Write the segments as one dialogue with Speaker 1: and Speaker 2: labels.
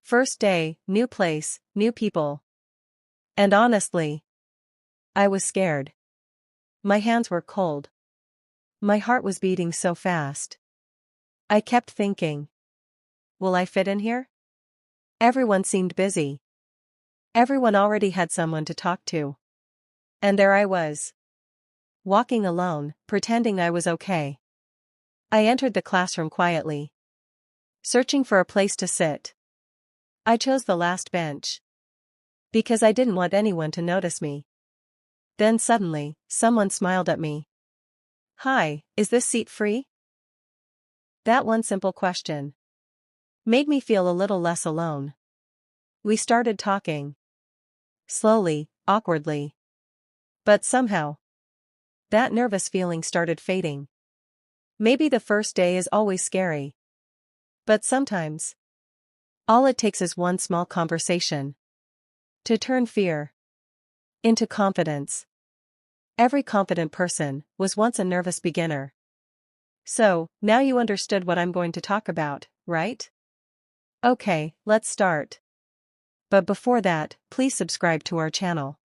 Speaker 1: First day, new place, new people. And honestly, I was scared. My hands were cold. My heart was beating so fast. I kept thinking, will I fit in here? Everyone seemed busy. Everyone already had someone to talk to. And there I was, walking alone, pretending I was okay. I entered the classroom quietly, searching for a place to sit. I chose the last bench, because I didn't want anyone to notice me. Then suddenly, someone smiled at me. Hi, is this seat free? That one simple question made me feel a little less alone. We started talking. Slowly, awkwardly. But somehow, that nervous feeling started fading. Maybe the first day is always scary. But sometimes, all it takes is one small conversation to turn fear into confidence. Every confident person was once a nervous beginner. So, now you understood what I'm going to talk about, right? Okay, let's start. But before that, please subscribe to our channel.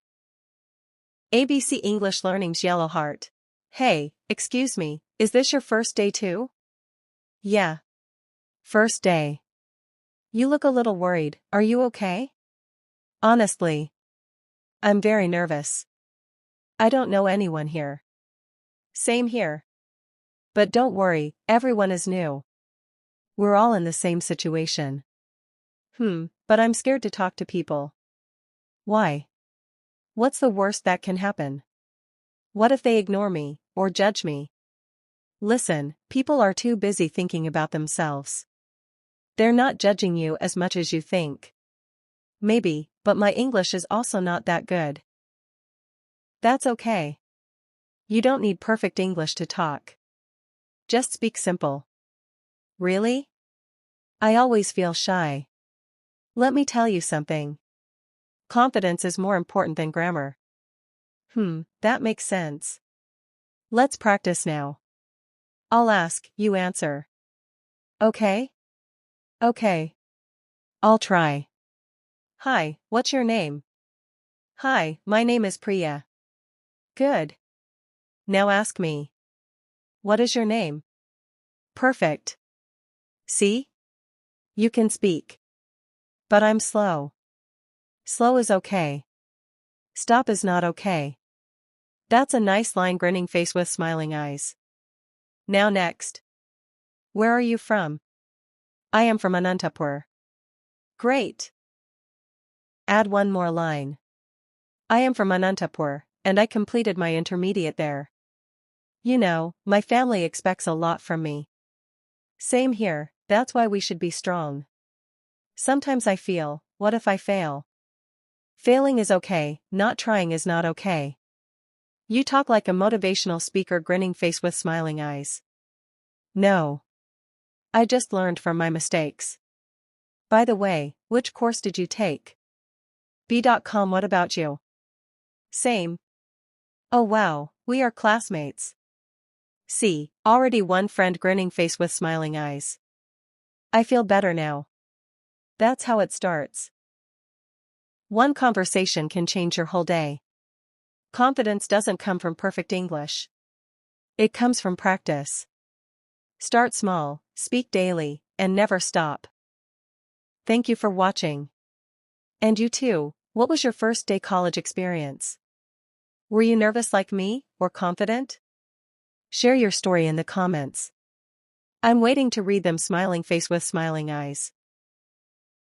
Speaker 1: ABC English Learning's Yellow Heart. Hey, excuse me, is this your first day too? Yeah. First day. You look a little worried, are you okay? Honestly, I'm very nervous. I don't know anyone here. Same here. But don't worry, everyone is new. We're all in the same situation. But I'm scared to talk to people. Why? What's the worst that can happen? What if they ignore me, or judge me? Listen, people are too busy thinking about themselves. They're not judging you as much as you think. Maybe, but my English is also not that good. That's okay. You don't need perfect English to talk. Just speak simple. Really? I always feel shy. Let me tell you something. Confidence is more important than grammar. That makes sense. Let's practice now. I'll ask, you answer. Okay? Okay. I'll try. Hi, what's your name? Hi, my name is Priya. Good. Now ask me. What is your name? Perfect. See? You can speak. But I'm slow. Slow is okay. Stop is not okay. That's a nice line, grinning face with smiling eyes. Now next. Where are you from? I am from Anantapur. Great. Add one more line. I am from Anantapur, and I completed my intermediate there. You know, my family expects a lot from me. Same here, that's why we should be strong. Sometimes I feel, what if I fail? Failing is okay, not trying is not okay. You talk like a motivational speaker, grinning face with smiling eyes. No. I just learned from my mistakes. By the way, which course did you take? B.com. What about you? Same. Oh wow, we are classmates. See, already one friend, grinning face with smiling eyes. I feel better now. That's how it starts. One conversation can change your whole day. Confidence doesn't come from perfect English. It comes from practice. Start small, speak daily, and never stop. Thank you for watching. And you too, what was your first day college experience? Were you nervous like me, or confident? Share your story in the comments. I'm waiting to read them, smiling face with smiling eyes.